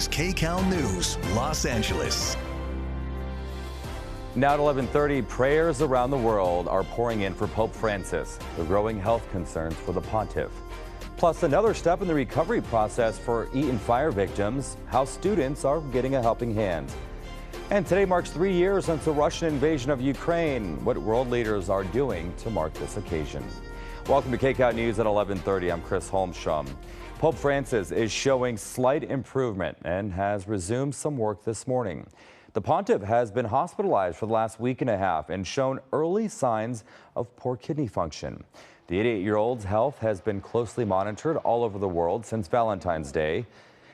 is KCAL News Los Angeles. Now at 11:30, prayers around the world are pouring in for Pope Francis, the growing health concerns for the pontiff. Plus, another step in the recovery process for Eaton fire victims, how students are getting a helping hand. And today marks 3 years since the Russian invasion of Ukraine, what world leaders are doing to mark this occasion. Welcome to KCAL News at 11:30. I'm Chris Holmstrom. Pope Francis is showing slight improvement and has resumed some work this morning. The pontiff has been hospitalized for the last week and a half and shown early signs of poor kidney function. The 88-year-old's health has been closely monitored all over the world since Valentine's Day,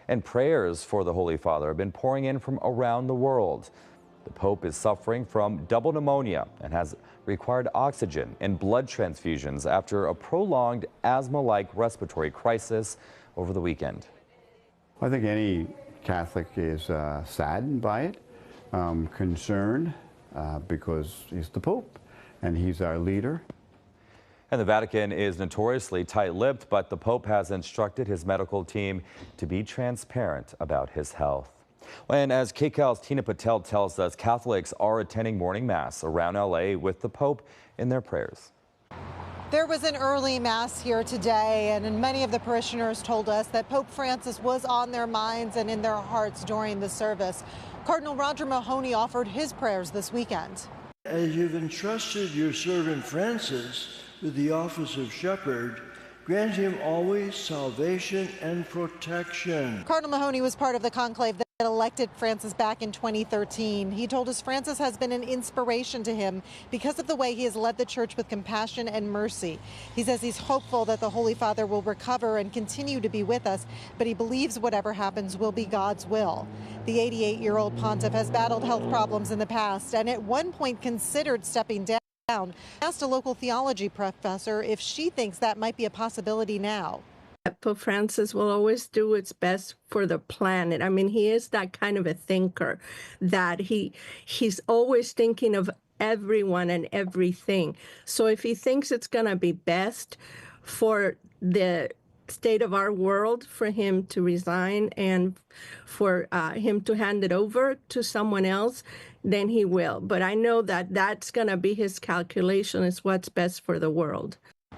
and prayers for the Holy Father have been pouring in from around the world. The Pope is suffering from double pneumonia and has required oxygen and blood transfusions after a prolonged asthma-like respiratory crisis over the weekend. I think any Catholic is saddened by it. Concerned because he's the Pope and he's our leader. And the Vatican is notoriously tight-lipped, but the Pope has instructed his medical team to be transparent about his health. And as KCAL's Tina Patel tells us, Catholics are attending morning mass around LA with the Pope in their prayers. There was an early mass here today, and many of the parishioners told us that Pope Francis was on their minds and in their hearts during the service. Cardinal Roger Mahoney offered his prayers this weekend. As you've entrusted your servant Francis with the office of shepherd, grant him always salvation and protection. Cardinal Mahoney was part of the conclave that elected Francis back in 2013. He told us Francis has been an inspiration to him because of the way he has led the church with compassion and mercy. He says he's hopeful that the Holy Father will recover and continue to be with us, but he believes whatever happens will be God's will. The 88-year-old pontiff has battled health problems in the past and at one point considered stepping down. Asked a local theology professor if she thinks that might be a possibility now. Pope Francis will always do what's best for the planet. I mean, he is that kind of a thinker that he's always thinking of everyone and everything. So if he thinks it's going to be best for the state of our world for him to resign and for him to hand it over to someone else, then he will. But I know that that's going to be his calculation, is what's best for the world.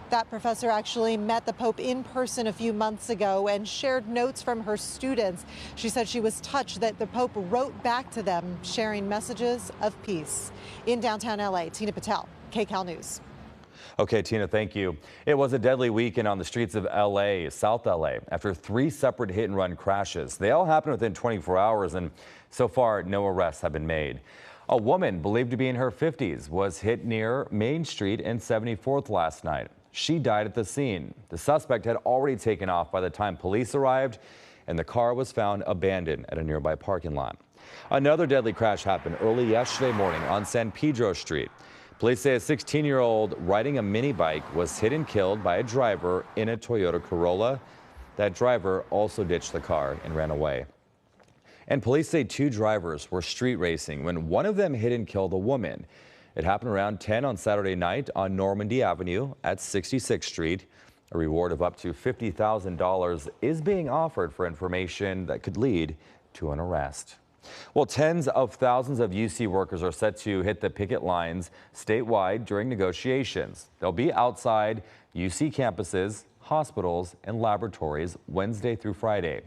That professor actually met the Pope in person a few months ago and shared notes from her students. She said she was touched that the Pope wrote back to them, sharing messages of peace. In downtown LA, Tina Patel, KCAL News. Okay, Tina, thank you. It was a deadly weekend on the streets of LA, South LA, after 3 separate hit-and-run crashes. They all happened within 24 hours, and so far, no arrests have been made. A woman believed to be in her 50s was hit near Main Street and 74th last night. She died at the scene. The suspect had already taken off by the time police arrived, and the car was found abandoned at a nearby parking lot. Another deadly crash happened early yesterday morning on San Pedro Street. Police say a 16-year-old riding a mini bike was hit and killed by a driver in a Toyota Corolla. That driver also ditched the car and ran away. And police say 2 drivers were street racing when one of them hit and killed a woman. It happened around 10 on Saturday night on Normandy Avenue at 66th Street. A reward of up to $50,000 is being offered for information that could lead to an arrest. Well, tens of thousands of UC workers are set to hit the picket lines statewide during negotiations. They'll be outside UC campuses, hospitals, and laboratories Wednesday through Friday.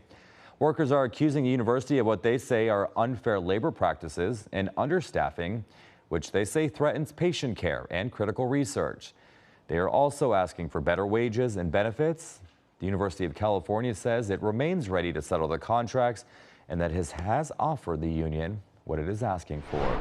Workers are accusing the university of what they say are unfair labor practices and understaffing, which they say threatens patient care and critical research. They are also asking for better wages and benefits. The University of California says it remains ready to settle the contracts and that it has offered the union what it is asking for.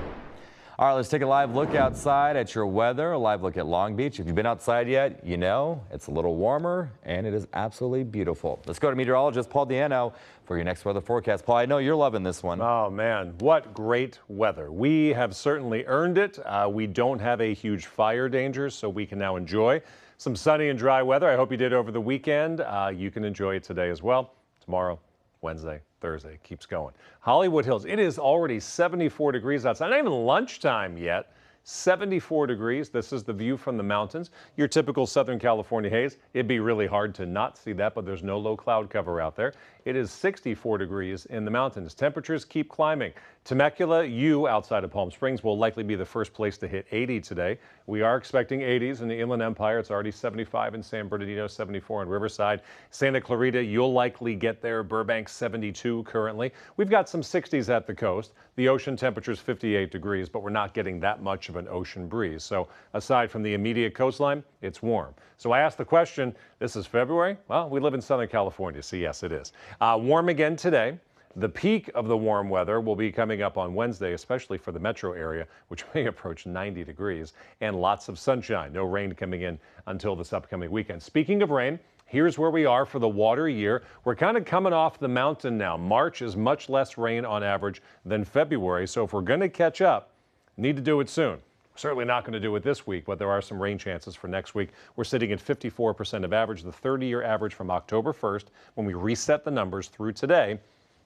All right, let's take a live look outside at your weather, a live look at Long Beach. If you've been outside yet, you know it's a little warmer and it is absolutely beautiful. Let's go to meteorologist Paul Diano for your next weather forecast. Paul, I know you're loving this one. Oh man, what great weather. We have certainly earned it. We don't have a huge fire danger, so we can now enjoy some sunny and dry weather. I hope you did over the weekend. You can enjoy it today as well. Tomorrow, Wednesday, Thursday, keeps going. Hollywood Hills, it is already 74 degrees outside. Not even lunchtime yet. 74 degrees. This is the view from the mountains. Your typical Southern California haze. It'd be really hard to not see that, but there's no low cloud cover out there. It is 64 degrees in the mountains. Temperatures keep climbing. Temecula, outside of Palm Springs, will likely be the first place to hit 80 today. We are expecting 80s in the Inland Empire. It's already 75 in San Bernardino, 74 in Riverside. Santa Clarita, you'll likely get there. Burbank, 72 currently. We've got some 60s at the coast. The ocean temperature is 58 degrees, but we're not getting that much of an ocean breeze. So aside from the immediate coastline, it's warm. So I asked the question, this is February? Well, we live in Southern California, so yes, it is. Warm again today. The peak of the warm weather will be coming up on Wednesday, especially for the metro area, which may approach 90 degrees, and lots of sunshine. No rain coming in until this upcoming weekend. Speaking of rain, here's where we are for the water year. We're kind of coming off the mountain now. March is much less rain on average than February, so if we're going to catch up, need to do it soon. Certainly not going to do it this week, but there are some rain chances for next week. We're sitting at 54% of average, the 30-year average from October 1st. When we reset the numbers through today,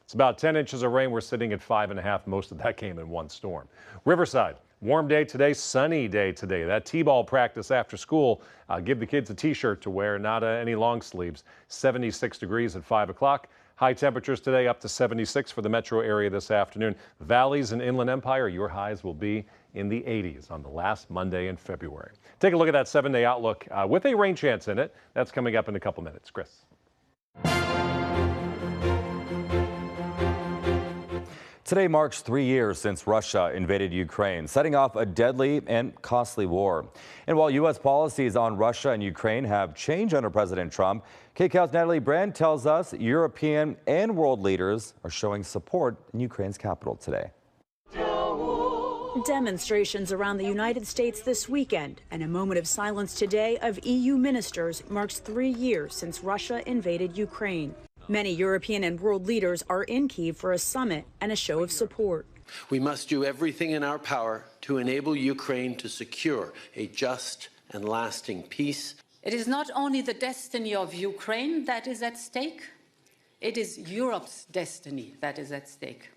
it's about 10 inches of rain. We're sitting at 5.5. Most of that came in one storm. Riverside, warm day today, sunny day today. That t-ball practice after school, give the kids a t-shirt to wear, not any long sleeves. 76 degrees at 5 o'clock. High temperatures today up to 76 for the metro area this afternoon. Valleys and Inland Empire, your highs will be in the 80s on the last Monday in February. Take a look at that 7-day outlook with a rain chance in it. That's coming up in a couple minutes. Chris. Today marks 3 years since Russia invaded Ukraine, setting off a deadly and costly war. And while U.S. policies on Russia and Ukraine have changed under President Trump, KCAL's Natalie Brand tells us European and world leaders are showing support in Ukraine's capital today. Demonstrations around the United States this weekend, and a moment of silence today of EU ministers marks 3 years since Russia invaded Ukraine. Many European and world leaders are in Kyiv for a summit and a show of support. We must do everything in our power to enable Ukraine to secure a just and lasting peace. It is not only the destiny of Ukraine that is at stake, it is Europe's destiny that is at stake.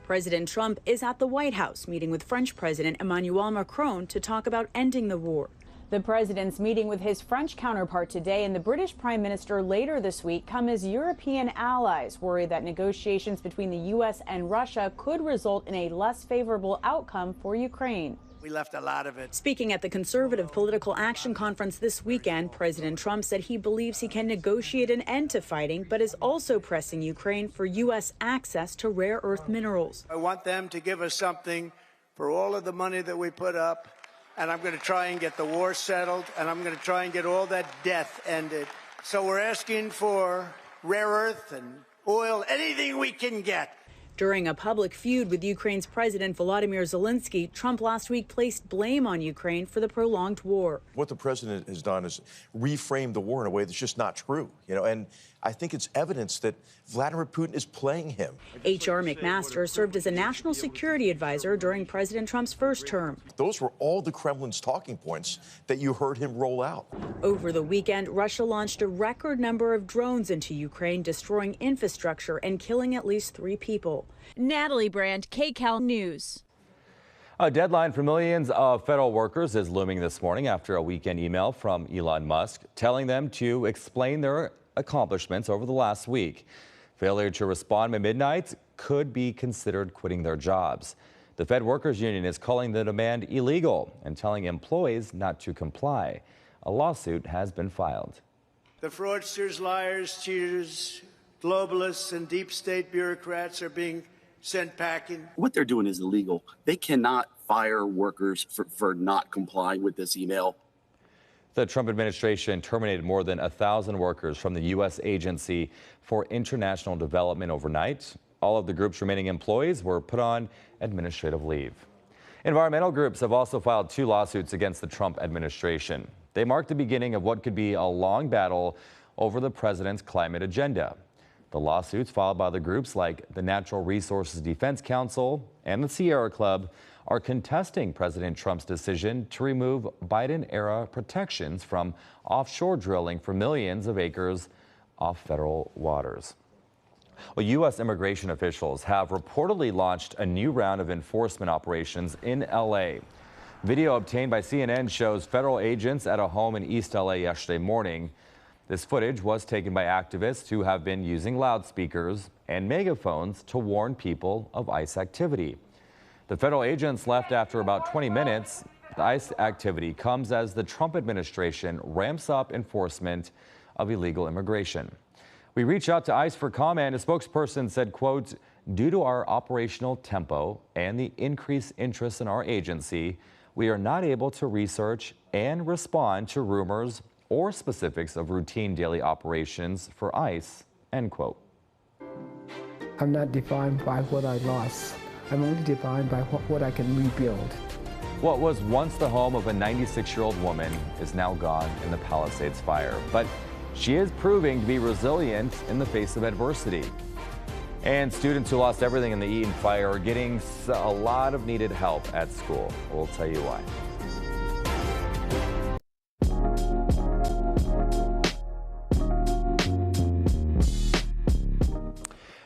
President Trump is at the White House meeting with French President Emmanuel Macron to talk about ending the war. The president's meeting with his French counterpart today and the British Prime Minister later this week come as European allies worry that negotiations between the U.S. and Russia could result in a less favorable outcome for Ukraine. We left a lot of it. Speaking at the Conservative Political Action Conference this weekend, President Trump said he believes he can negotiate an end to fighting, but is also pressing Ukraine for U.S. access to rare earth minerals. I want them to give us something for all of the money that we put up. And I'm going to try and get the war settled, and I'm going to try and get all that death ended. So we're asking for rare earth and oil, anything we can get. During a public feud with Ukraine's President Volodymyr Zelensky, Trump last week placed blame on Ukraine for the prolonged war. What the president has done is reframe the war in a way that's just not true, and I think it's evidence that Vladimir Putin is playing him. H.R. McMaster served as a national security advisor during President Trump's first term. Those were all the Kremlin's talking points that you heard him roll out. Over the weekend, Russia launched a record number of drones into Ukraine, destroying infrastructure and killing at least 3 people. Natalie Brand, KCAL News. A deadline for millions of federal workers is looming this morning after a weekend email from Elon Musk telling them to explain their accomplishments over the last week. Failure to respond by midnight could be considered quitting their jobs. The Fed Workers Union is calling the demand illegal and telling employees not to comply. A lawsuit has been filed. The fraudsters, liars, cheaters, globalists, and deep state bureaucrats are being sent packing. What they're doing is illegal. They cannot fire workers for not complying with this email. The Trump administration terminated more than 1,000 workers from the U.S. Agency for International Development overnight. All of the group's remaining employees were put on administrative leave. Environmental groups have also filed 2 lawsuits against the Trump administration. They mark the beginning of what could be a long battle over the president's climate agenda. The lawsuits filed by the groups like the Natural Resources Defense Council and the Sierra Club are contesting President Trump's decision to remove Biden-era protections from offshore drilling for millions of acres off federal waters. Well, U.S. immigration officials have reportedly launched a new round of enforcement operations in L.A. Video obtained by CNN shows federal agents at a home in East LA yesterday morning. This footage was taken by activists who have been using loudspeakers and megaphones to warn people of ICE activity. The federal agents left after about 20 minutes. The ICE activity comes as the Trump administration ramps up enforcement of illegal immigration. We reached out to ICE for comment. A spokesperson said, quote, "Due to our operational tempo and the increased interest in our agency, we are not able to research and respond to rumors or specifics of routine daily operations for ICE," end quote. I'm not defined by what I lost. I'm only defined by what I can rebuild. What was once the home of a 96-year-old woman is now gone in the Palisades fire, but she is proving to be resilient in the face of adversity. And students who lost everything in the Eaton fire are getting a lot of needed help at school. We'll tell you why.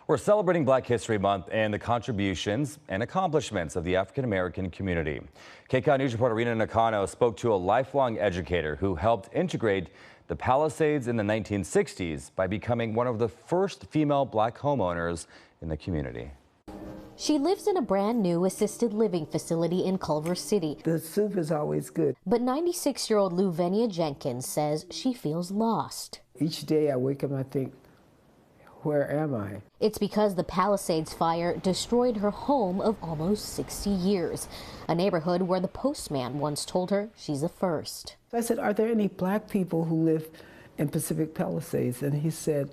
We're celebrating Black History Month and the contributions and accomplishments of the African American community. KCAL News reporter Rena Nakano spoke to a lifelong educator who helped integrate the Palisades in the 1960s by becoming one of the first female Black homeowners in the community. She lives in a brand new assisted living facility in Culver City. The soup is always good. But 96-year-old Louvenia Jenkins says she feels lost. Each day I wake up and I think, where am I? It's because the Palisades fire destroyed her home of almost 60 years, a neighborhood where the postman once told her she's a first. I said, are there any Black people who live in Pacific Palisades? And he said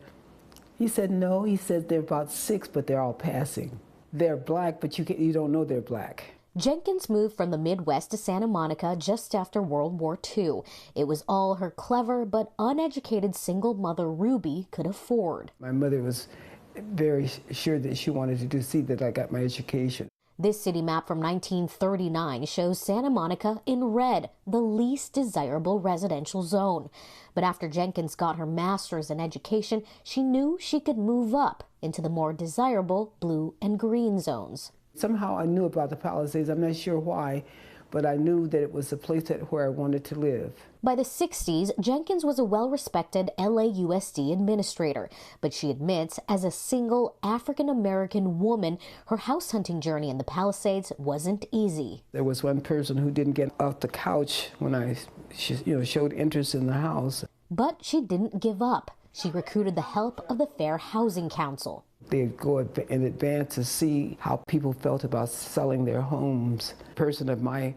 no. He said there are about 6, but they're all passing. They're Black, but you don't know they're Black. Jenkins moved from the Midwest to Santa Monica just after World War II. It was all her clever but uneducated single mother Ruby could afford. My mother was very sure that she wanted to see that I got my education. This city map from 1939 shows Santa Monica in red, the least desirable residential zone. But after Jenkins got her master's in education, she knew she could move up into the more desirable blue and green zones. Somehow I knew about the Palisades. I'm not sure why, but I knew that it was a place where I wanted to live. By the 60s, Jenkins was a well-respected LAUSD administrator, but she admits as a single African-American woman, her house hunting journey in the Palisades wasn't easy. There was one person who didn't get off the couch when I showed interest in the house. But she didn't give up. She recruited the help of the Fair Housing Council. They'd go in advance to see how people felt about selling their homes. A person of my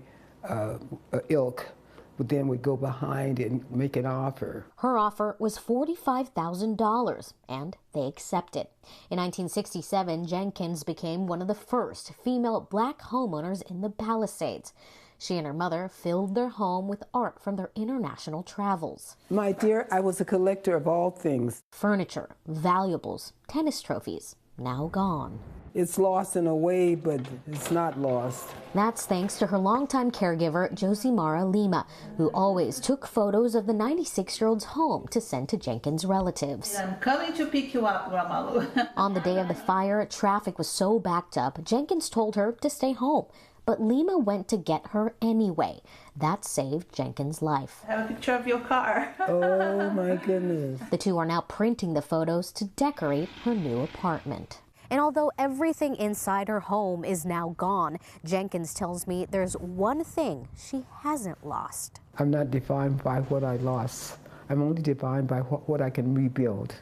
ilk would go behind and make an offer. Her offer was $45,000, and they accepted. In 1967, Jenkins became one of the first female Black homeowners in the Palisades. She and her mother filled their home with art from their international travels. My dear, I was a collector of all things. Furniture, valuables, tennis trophies, now gone. It's lost in a way, but it's not lost. That's thanks to her longtime caregiver, Josimara Lima, who always took photos of the 96-year-old's home to send to Jenkins' relatives. I'm coming to pick you up, Grandma Lou. On the day of the fire, traffic was so backed up, Jenkins told her to stay home. But Lima went to get her anyway. That saved Jenkins' life. I have a picture of your car. Oh, my goodness. The two are now printing the photos to decorate her new apartment. And although everything inside her home is now gone, Jenkins tells me there's one thing she hasn't lost. I'm not defined by what I lost. I'm only defined by what I can rebuild.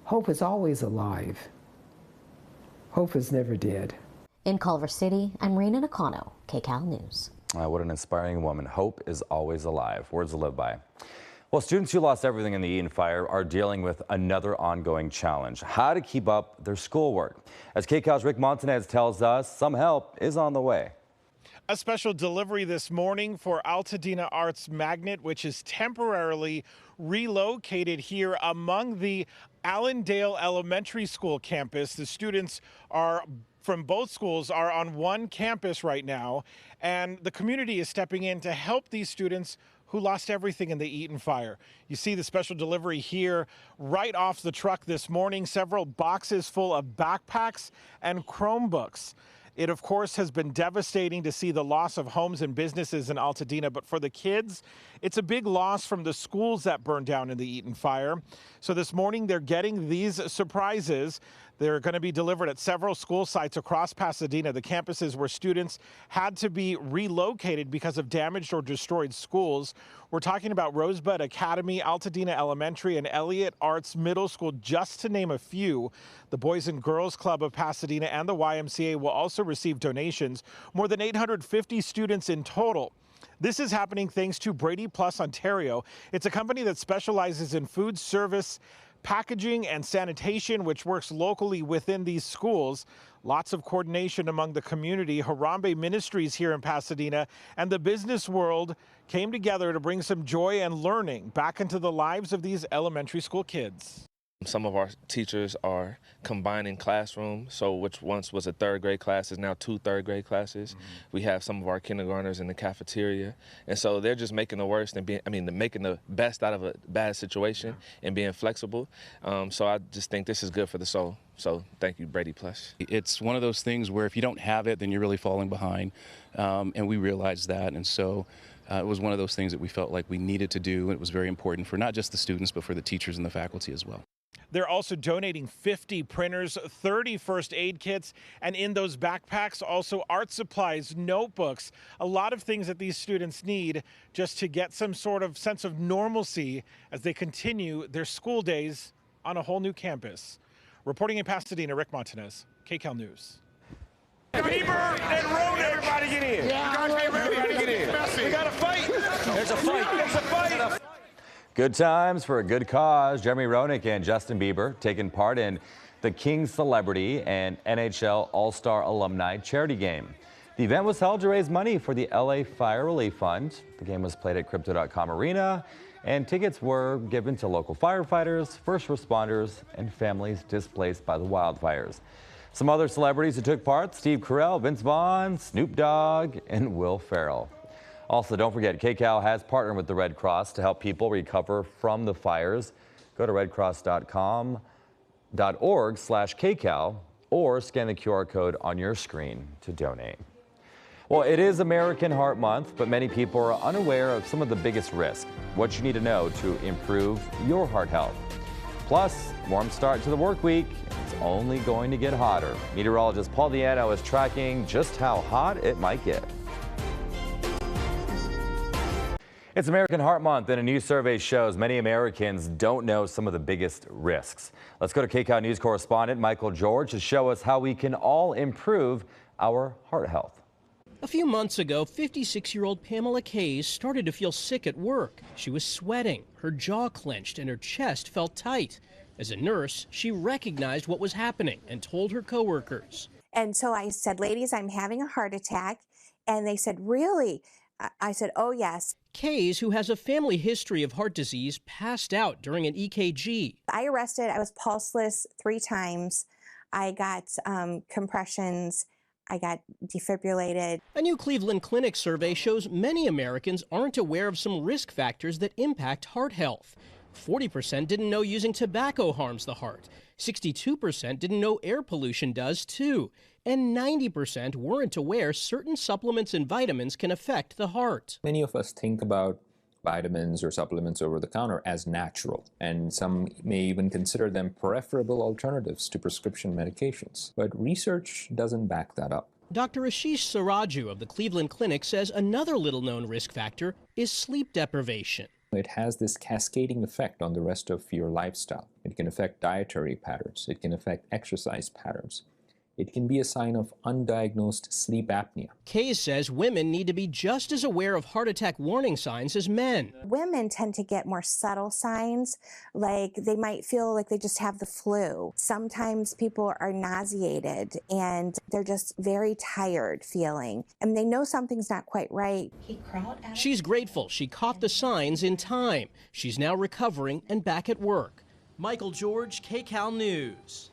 Hope is always alive. Hope is never dead. In Culver City, I'm Rena Nakano, KCAL News. What an inspiring woman. Hope is always alive. Words to live by. Well, students who lost everything in the Eaton fire are dealing with another ongoing challenge: how to keep up their schoolwork. As KCAL's Rick Montanez tells us, some help is on the way. A special delivery this morning for Altadena Arts Magnet, which is temporarily relocated here among the Allendale Elementary School campus. The students from both schools are on one campus right now, and the community is stepping in to help these students who lost everything in the Eaton fire. You see the special delivery here right off the truck this morning, several boxes full of backpacks and Chromebooks. It, of course, has been devastating to see the loss of homes and businesses in Altadena, but for the kids, it's a big loss from the schools that burned down in the Eaton fire. So this morning, they're getting these surprises. They're going to be delivered at several school sites across Pasadena, the campuses where students had to be relocated because of damaged or destroyed schools. We're talking about Rosebud Academy, Altadena Elementary, and Elliott Arts Middle School, just to name a few. The Boys and Girls Club of Pasadena and the YMCA will also receive donations, more than 850 students in total. This is happening thanks to Brady Plus Ontario. It's a company that specializes in food service, packaging, and sanitation, which works locally within these schools. Lots of coordination among the community. Harambe Ministries here in Pasadena and the business world came together to bring some joy and learning back into the lives of these elementary school kids. Some of our teachers are combining classrooms, so which once was a third grade class is now 2 third grade classes. We have some of our kindergartners in the cafeteria, and so they're just making the worst and making the best out of a bad situation and being flexible. So I just think this is good for the soul. So thank you, Brady Plus. It's one of those things where if you don't have it, then you're really falling behind, and we realized that, and so it was one of those things that we felt like we needed to do, and it was very important for not just the students, but for the teachers and the faculty as well. They're also donating 50 printers, 30 first aid kits, and in those backpacks, also art supplies, notebooks, a lot of things that these students need just to get some sort of sense of normalcy as they continue their school days on a whole new campus. Reporting in Pasadena, Rick Montanez, KCAL News. Bieber and Ronan. Everybody get in. Yeah, everybody get in. We got a fight. There's a fight. There's a fight. Good times for a good cause. Jeremy Roenick and Justin Bieber taking part in the King Celebrity and NHL All-Star Alumni Charity Game. The event was held to raise money for the LA Fire Relief Fund. The game was played at Crypto.com Arena, and tickets were given to local firefighters, first responders, and families displaced by the wildfires. Some other celebrities who took part: Steve Carell, Vince Vaughn, Snoop Dogg, and Will Ferrell. Also, don't forget, KCAL has partnered with the Red Cross to help people recover from the fires. Go to redcross.org/KCAL or scan the QR code on your screen to donate. Well, it is American Heart Month, but many people are unaware of some of the biggest risks. What you need to know to improve your heart health. Plus, warm start to the work week. It's only going to get hotter. Meteorologist Paul Diano is tracking just how hot it might get. It's American Heart Month, and a new survey shows many Americans don't know some of the biggest risks. Let's go to KCAL News correspondent Michael George to show us how we can all improve our heart health. A few months ago, 56-year-old Pamela Kays started to feel sick at work. She was sweating, her jaw clenched, and her chest felt tight. As a nurse, she recognized what was happening and told her coworkers. And so I said, ladies, I'm having a heart attack. And they said, really? I said, oh, yes. Kays, who has a family history of heart disease, passed out during an EKG. I was pulseless 3 times. I got compressions. I got defibrillated. A new Cleveland Clinic survey shows many Americans aren't aware of some risk factors that impact heart health. 40% didn't know using tobacco harms the heart. 62% didn't know air pollution does too. And 90% weren't aware certain supplements and vitamins can affect the heart. Many of us think about vitamins or supplements over the counter as natural, and some may even consider them preferable alternatives to prescription medications. But research doesn't back that up. Dr. Ashish Saraju of the Cleveland Clinic says another little-known risk factor is sleep deprivation. It has this cascading effect on the rest of your lifestyle. It can affect dietary patterns. It can affect exercise patterns. It can be a sign of undiagnosed sleep apnea. Kays says women need to be just as aware of heart attack warning signs as men. Women tend to get more subtle signs, like they might feel like they just have the flu. Sometimes people are nauseated and they're just very tired feeling, and they know something's not quite right. She's grateful she caught the signs in time. She's now recovering and back at work. Michael George, KCAL News.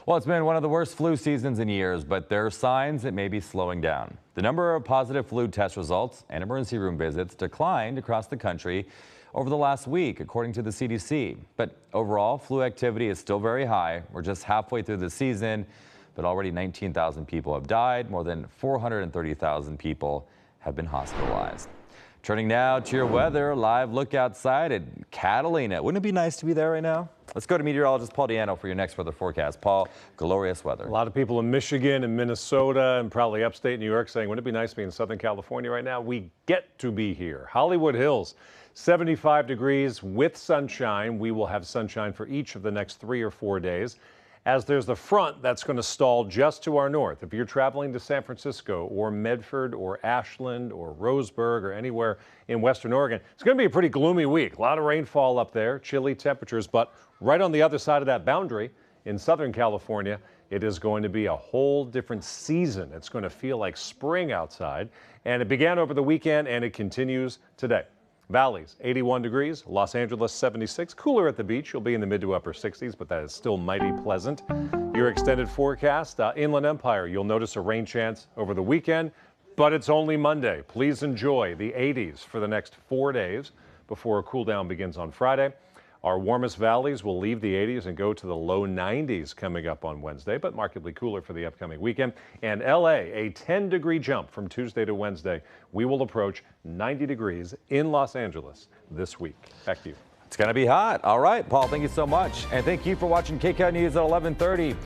Well, it's been one of the worst flu seasons in years, but there are signs it may be slowing down. The number of positive flu test results and emergency room visits declined across the country over the last week, according to the CDC. But overall, flu activity is still very high. We're just halfway through the season. but already 19,000 people have died. More than 430,000 people have been hospitalized. Turning now to your weather, live look outside at Catalina. Wouldn't it be nice to be there right now? Let's go to meteorologist Paul Diano for your next weather forecast. Paul, glorious weather. A lot of people in Michigan and Minnesota and probably upstate New York saying, wouldn't it be nice to be in Southern California right now? We get to be here. Hollywood Hills, 75 degrees with sunshine. We will have sunshine for each of the next 3 or 4 days. As there's the front that's going to stall just to our north. If you're traveling to San Francisco or Medford or Ashland or Roseburg or anywhere in Western Oregon, it's going to be a pretty gloomy week. A lot of rainfall up there, chilly temperatures, but right on the other side of that boundary in Southern California, it is going to be a whole different season. It's going to feel like spring outside, and it began over the weekend and it continues today. Valleys, 81 degrees, Los Angeles, 76. Cooler at the beach. You'll be in the mid to upper 60s, but that is still mighty pleasant. Your extended forecast, Inland Empire, you'll notice a rain chance over the weekend, but it's only Monday. Please enjoy the 80s for the next 4 days before a cool down begins on Friday. Our warmest valleys will leave the 80s and go to the low 90s coming up on Wednesday, but markedly cooler for the upcoming weekend. And LA, a 10-degree jump from Tuesday to Wednesday. We will approach 90 degrees in Los Angeles this week. Back to you. It's going to be hot. All right, Paul, thank you so much. And thank you for watching KCAL News at 11:30.